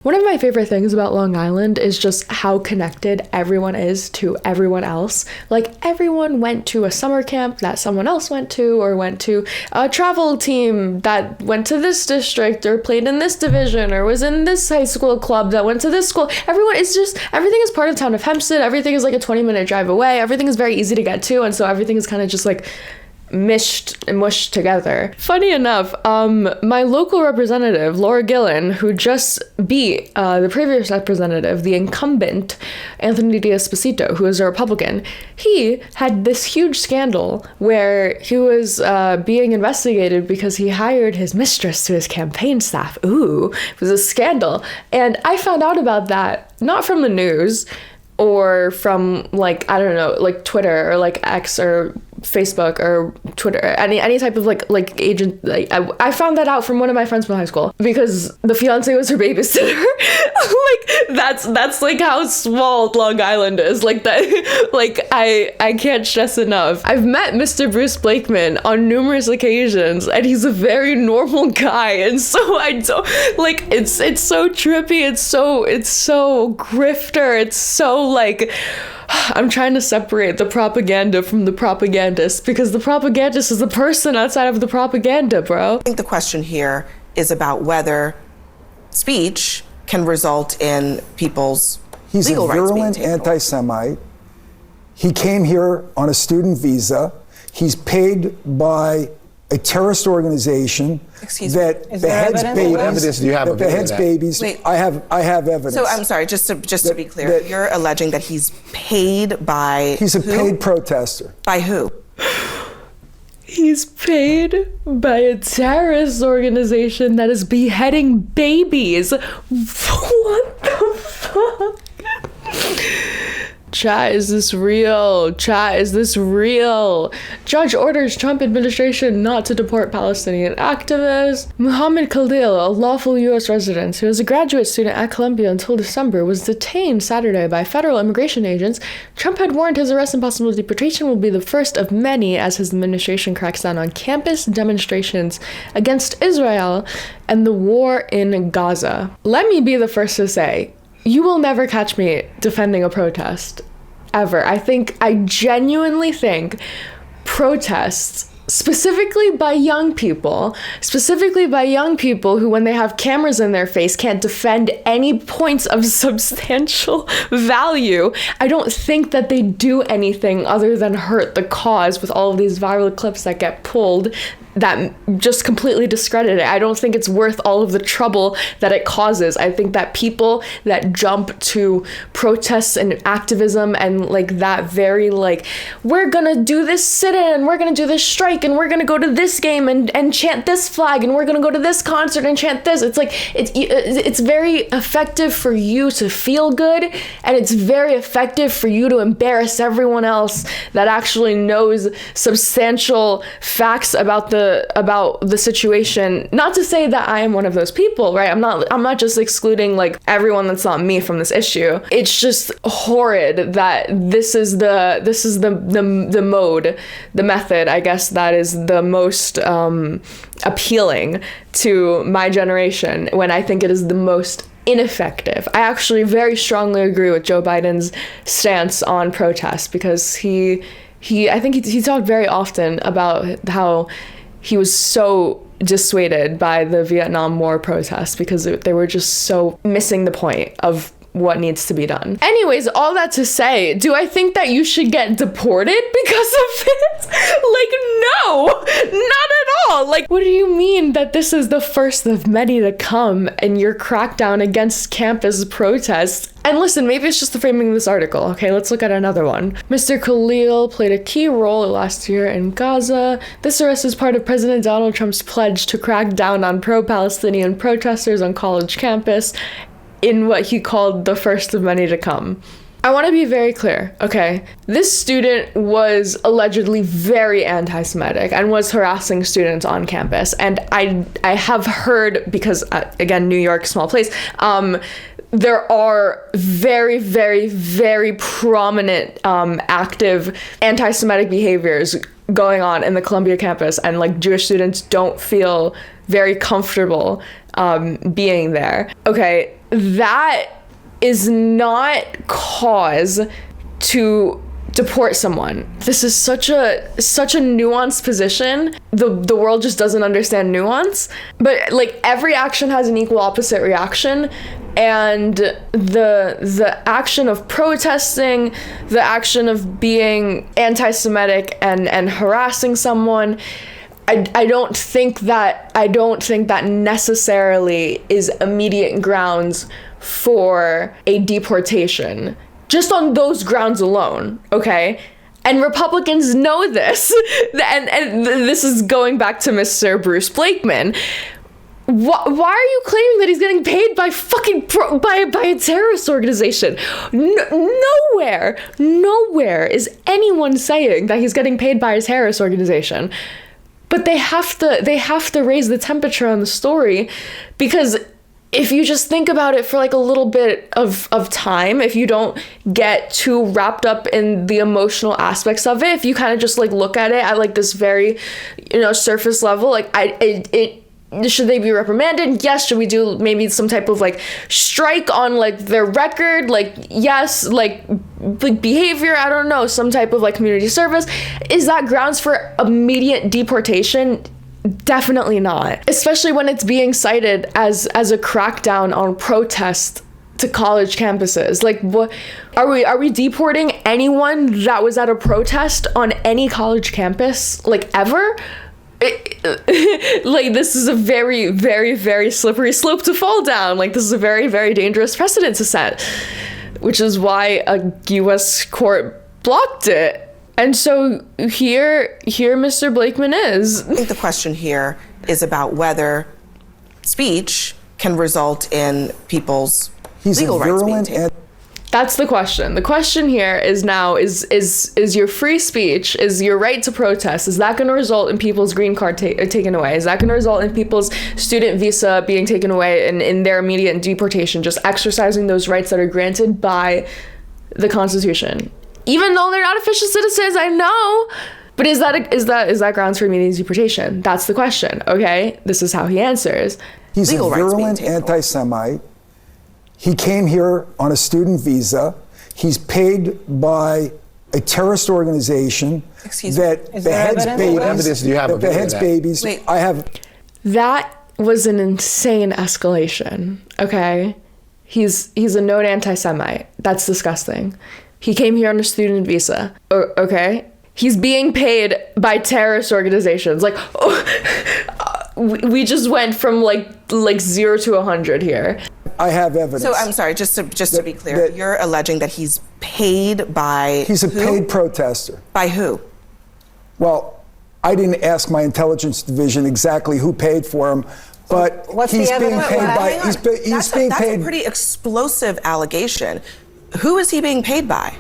One of my favorite things about Long Island is just how connected everyone is to everyone else. Like, everyone went to a summer camp that someone else went to, or went to a travel team that went to this district, or played in this division, or was in this high school club that went to this school. Everything is part of the town of Hempstead. Everything is like a 20-minute drive away. Everything is very easy to get to, and so everything is kind of just like mished and mushed together. Funny enough, my local representative, Laura Gillen, who just beat the previous representative, the incumbent, Anthony D'Esposito, who is a Republican, he had this huge scandal where he was being investigated because he hired his mistress to his campaign staff. Ooh, it was a scandal. And I found out about that, not from the news, or from, like, I don't know, like Twitter or like X or Facebook or Twitter, any type of like agent. Like, I found that out from one of my friends from high school because the fiance was her babysitter. Like, that's like how small Long Island is. Like that. Like, I can't stress enough. I've met Mr. Bruce Blakeman on numerous occasions, and he's a very normal guy. And so I don't like. It's so trippy. It's so grifter. It's so like. I'm trying to separate the propaganda from the propagandist, because the propagandist is the person outside of the propaganda, bro. I think the question here is about whether speech can result in people's legal rights being taken away. He's a virulent anti-Semite. He came here on a student visa. He's paid by a terrorist organization that beheads babies. What evidence do you have? That beheads babies. Wait. I have evidence. So I'm sorry, just to be clear, you're alleging that he's paid by He's a paid protester. By who? He's paid by a terrorist organization that is beheading babies. What the fuck? Chat, is this real? Chat, is this real? Judge orders Trump administration not to deport Palestinian activists. Muhammad Khalil, a lawful U.S. resident who was a graduate student at Columbia until December, was detained Saturday by federal immigration agents. Trump had warned his arrest and possible deportation will be the first of many as his administration cracks down on campus demonstrations against Israel and the war in Gaza. Let me be the first to say, you will never catch me defending a protest, ever. I genuinely think protests, specifically by young people who, when they have cameras in their face, can't defend any points of substantial value. I don't think that they do anything other than hurt the cause with all of these viral clips that get pulled that just completely discredit it. I don't think it's worth all of the trouble that it causes. I think that people that jump to protests and activism and like that very like, we're gonna do this sit-in, we're gonna do this strike, and we're gonna go to this game and chant this flag, and we're gonna go to this concert and chant this. It's like, it's very effective for you to feel good, and it's very effective for you to embarrass everyone else that actually knows substantial facts about the situation. Not to say that I am one of those people, right? I'm not just excluding like everyone that's not me from this issue. It's just horrid that this is the mode, the method, I guess, that is the most appealing to my generation, when I think it is the most ineffective. I actually very strongly agree with Joe Biden's stance on protests, because I think he talked very often about how he was so dissuaded by the Vietnam War protests because they were just so missing the point of what needs to be done. Anyways, all that to say, do I think that you should get deported because of it? Like, no, not at all. Like, what do you mean that this is the first of many to come in your crackdown against campus protests? And listen, maybe it's just the framing of this article. Okay, let's look at another one. Mr. Khalil played a key role last year in Gaza. This arrest is part of President Donald Trump's pledge to crack down on pro-Palestinian protesters on college campus in what he called the first of many to come. I want to be very clear, okay? This student was allegedly very anti-Semitic and was harassing students on campus. And I have heard, because, again, New York, small place, there are very, very, very prominent, active anti-Semitic behaviors going on in the Columbia campus, and like Jewish students don't feel very comfortable being there. Okay, that is not cause to deport someone. This is such a nuanced position. The world just doesn't understand nuance. But like every action has an equal opposite reaction, and the action of protesting, the action of being anti-Semitic and harassing someone, I don't think that necessarily is immediate grounds for a deportation. Just on those grounds alone, okay? And Republicans know this. And this is going back to Mr. Bruce Blakeman. Why are you claiming that he's getting paid by by a terrorist organization? Nowhere is anyone saying that he's getting paid by a terrorist organization. But they have to raise the temperature on the story, because if you just think about it for like a little bit of time, if you don't get too wrapped up in the emotional aspects of it, if you kind of just like look at it at like this very, surface level, like should they be reprimanded? Yes. Should we do maybe some type of like strike on like their record? Like, yes, like behavior, I don't know, some type of like community service. Is that grounds for immediate deportation? Definitely not, especially when it's being cited as a crackdown on protest to college campuses. Like, what are we deporting anyone that was at a protest on any college campus, like, ever? Like, this is a very, very, very slippery slope to fall down. Like, this is a very, very dangerous precedent to set, which is why a U.S. court blocked it. And so here Mr. Blakeman is. I think the question here is about whether speech can result in people's legal rights being taken. That's the question. The question here is now, is your free speech, is your right to protest, is that going to result in people's green card taken away? Is that going to result in people's student visa being taken away and in their immediate deportation, just exercising those rights that are granted by the Constitution? Even though they're not official citizens, I know. But is that grounds for immediate deportation? That's the question, okay? This is how he answers. He's a virulent anti-Semite. He came here on a student visa. He's paid by a terrorist organization that beheads babies. What evidence do you have? That beheads babies. Wait. I have. That was an insane escalation, okay? He's a known anti-Semite. That's disgusting. He came here on a student visa, okay? He's being paid by terrorist organizations. Like, we just went from like 0 to 100 here. I have evidence. So I'm sorry, just to be clear, you're alleging that he's paid by He's a paid protester. By who? Well, I didn't ask my intelligence division exactly who paid for him, but he's being paid by. He's being paid. That's a pretty explosive allegation. Who is he being paid by?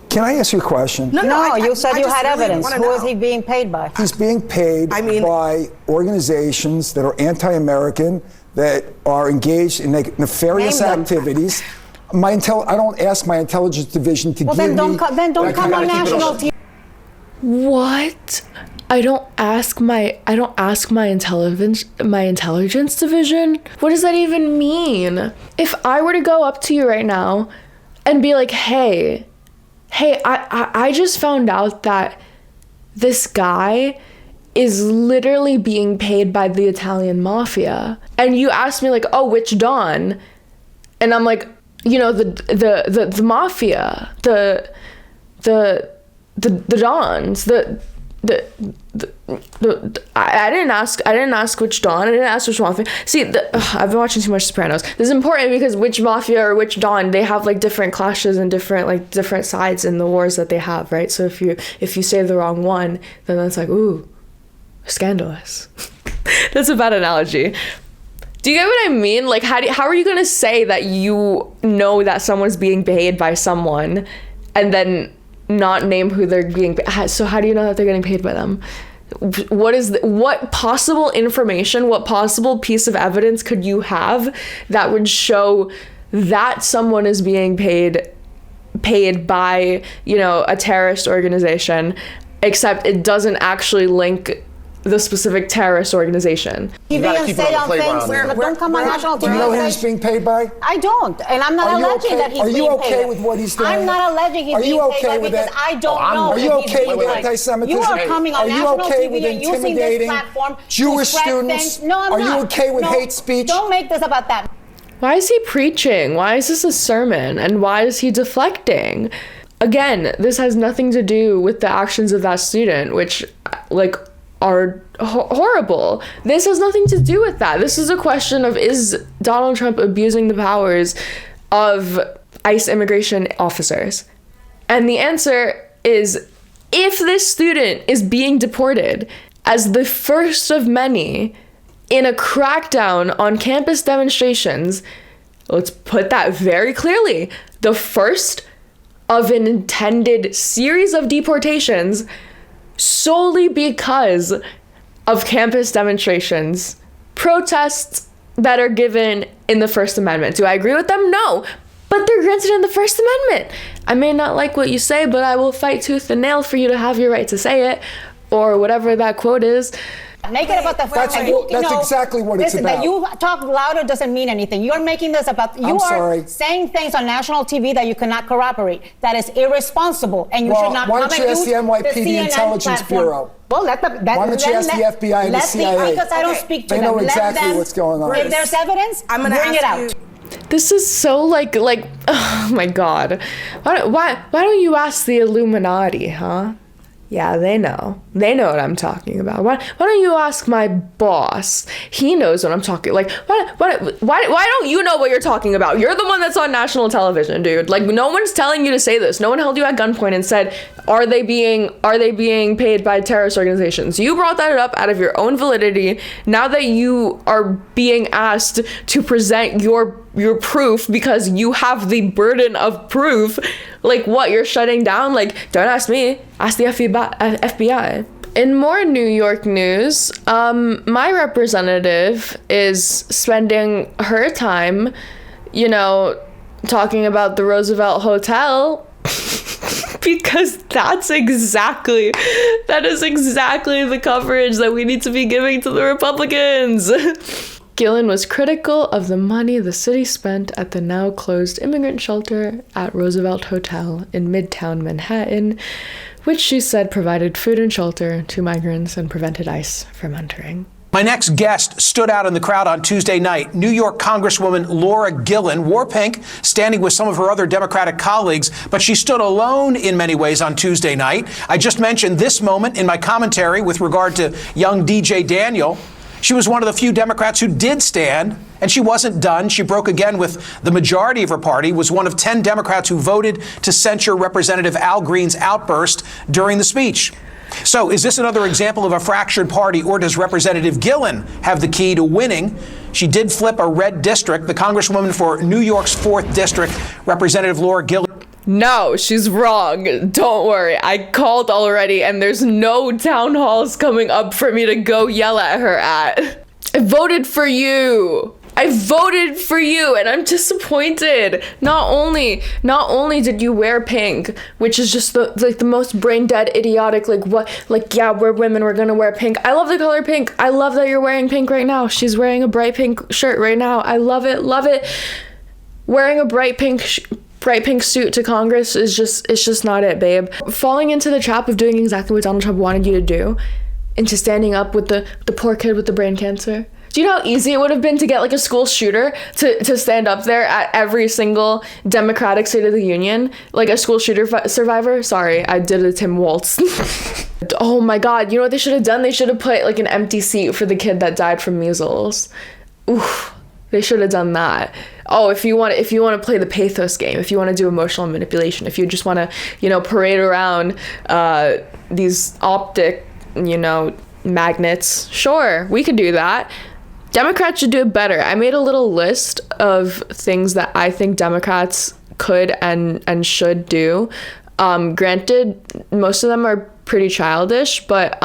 Can I ask you a question? No, you said you had evidence. Who is he being paid by? He's being paid by organizations that are anti-American, that are engaged in nefarious activities. I don't ask my intelligence division to give me. Then don't come on national TV. What? I don't ask my intelligence division? What does that even mean? If I were to go up to you right now and be like, hey, I just found out that this guy is literally being paid by the Italian mafia. And you ask me like, oh, which Don? And I'm like, the mafia, the Dons, I didn't ask which Don. I didn't ask which mafia. See, I've been watching too much Sopranos. This is important because which mafia or which Don, they have like different clashes and different sides in the wars that they have, right? So if you say the wrong one, then that's like, ooh, scandalous. That's a bad analogy. Do you get what I mean? Like, how are you gonna say that you know that someone's being paid by someone, and then not name who they're being paid? So how do you know that they're getting paid by them? What possible information, what possible piece of evidence could you have that would show that someone is being paid by, a terrorist organization, except it doesn't actually link the specific terrorist organization. You gotta keep it on the playground. Don't come on national TV. Do you know who he's being paid by? I don't, and I'm not alleging that he's being paid. Are you okay with what he's doing? I'm not alleging he's being paid by because I don't know. Are you okay with anti-Semitism? You are coming on national TV and using this platform Jewish to spread students? things. No, I'm not. Are you okay with hate speech? Don't make this about that. Why is he preaching? Why is this a sermon? And why is he deflecting? Again, this has nothing to do with the actions of that student, which, like, are horrible. This has nothing to do with that. This is a question of, is Donald Trump abusing the powers of ICE immigration officers? And the answer is, if this student is being deported as the first of many in a crackdown on campus demonstrations, let's put that very clearly, the first of an intended series of deportations solely because of campus demonstrations, protests that are given in the First Amendment. Do I agree with them? No, but they're granted in the First Amendment. I may not like what you say, but I will fight tooth and nail for you to have your right to say it, or whatever that quote is. Make it about the fact that that's exactly what it's about. That you talk louder doesn't mean anything. You're making this about, you are saying things on national TV that you cannot corroborate. That is irresponsible, and you should not why don't you ask the NYPD Intelligence Bureau? Well, why don't you ask the FBI and the CIA? Because I don't speak to them. They know exactly what's going on. If there's evidence, bring it out. This is so like, oh my God. Why don't you ask the Illuminati, huh? Yeah, they know. They know what I'm talking about. Why don't you ask my boss? He knows what I'm talking. Like, why don't you know what you're talking about? You're the one that's on national television, dude. Like, no one's telling you to say this. No one held you at gunpoint and said, are they being paid by terrorist organizations? You brought that up out of your own validity. Now that you are being asked to present your proof because you have the burden of proof, like, what, you're shutting down? Like, don't ask me, ask the FBI. In more New York news, my representative is spending her time, talking about the Roosevelt Hotel because that is exactly the coverage that we need to be giving to the Republicans. Gillen was critical of the money the city spent at the now closed immigrant shelter at Roosevelt Hotel in Midtown Manhattan, which she said provided food and shelter to migrants and prevented ICE from entering. My next guest stood out in the crowd on Tuesday night. New York Congresswoman Laura Gillen wore pink, standing with some of her other Democratic colleagues, but she stood alone in many ways on Tuesday night. I just mentioned this moment in my commentary with regard to young DJ Daniel. She was one of the few Democrats who did stand, and she wasn't done. She broke again with the majority of her party, was one of 10 Democrats who voted to censure Representative Al Green's outburst during the speech. So is this another example of a fractured party, or does Representative Gillen have the key to winning? She did flip a red district. The Congresswoman for New York's 4th District, Representative Laura Gillen. No, she's wrong. Don't worry. I called already, and there's no town halls coming up for me to go yell at her at. I voted for you. And I'm disappointed. Not only did you wear pink, which is just the most brain dead, idiotic, yeah, we're women, we're gonna wear pink. I love the color pink. I love that you're wearing pink right now. She's wearing a bright pink shirt right now. I love it. Wearing a bright pink suit to Congress it's just not it, babe. Falling into the trap of doing exactly what Donald Trump wanted you to do, into standing up with the poor kid with the brain cancer. Do you know how easy it would have been to get like a school shooter to stand up there at every single Democratic State of the Union? Like a school shooter survivor? Sorry, I did a Tim Waltz. Oh my God, you know what they should have done? They should have put like an empty seat for the kid that died from measles. Oof, they should have done that. Oh, if you want to play the pathos game, if you want to do emotional manipulation, if you just want to, parade around these optic, magnets, sure, we could do that. Democrats should do it better. I made a little list of things that I think Democrats could and should do. Granted, most of them are pretty childish, but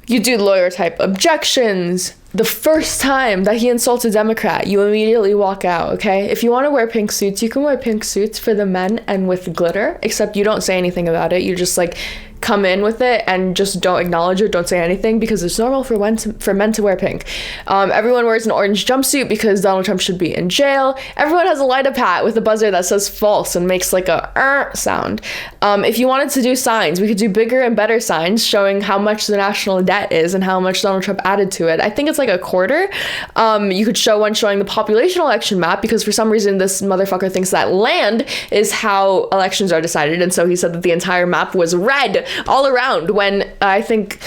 you do lawyer type objections. The first time that he insults a Democrat, you immediately walk out, okay? If you want to wear pink suits, you can wear pink suits for the men and with glitter, except you don't say anything about it. You're just like, come in with it and just don't acknowledge it, don't say anything, because it's normal for men to wear pink. Everyone wears an orange jumpsuit because Donald Trump should be in jail. Everyone has a light-up hat with a buzzer that says false and makes like a sound. If you wanted to do signs, we could do bigger and better signs showing how much the national debt is and how much Donald Trump added to it. I think it's like a quarter. You could show one showing the population election map, because for some reason this motherfucker thinks that land is how elections are decided, and so he said that the entire map was red all around, when I think,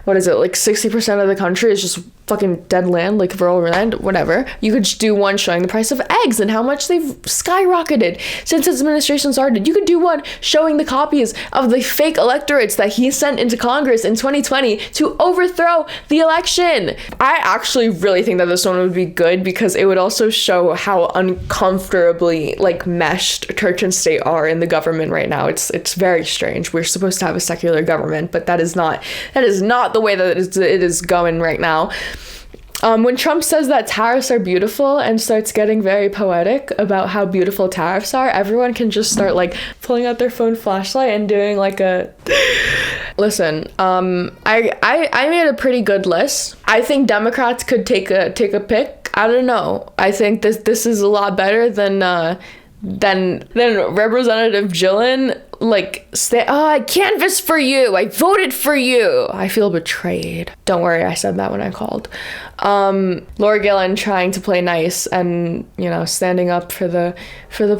what is it, like 60% of the country is just fucking dead land, like rural land, whatever. You could do one showing the price of eggs and how much they've skyrocketed since his administration started. You could do one showing the copies of the fake electorates that he sent into Congress in 2020 to overthrow the election. I actually really think that this one would be good, because it would also show how uncomfortably like meshed church and state are in the government right now. It's very strange. We're supposed to have a secular government, but that is not the way that it is going right now. When Trump says that tariffs are beautiful and starts getting very poetic about how beautiful tariffs are, everyone can just start like pulling out their phone flashlight and doing like a listen. I made a pretty good list. I think Democrats could take a pick. I don't know. I think this is a lot better than Representative Gillen, like, I canvassed for you, I voted for you, I feel betrayed. Don't worry, I said that when I called. Laura Gillen trying to play nice and, standing up for the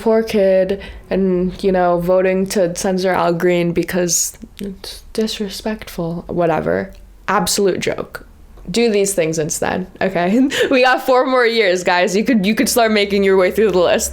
poor kid, and, voting to censor Al Green because it's disrespectful, whatever. Absolute joke. Do these things instead, okay? We got 4 more years, guys. You could start making your way through the list.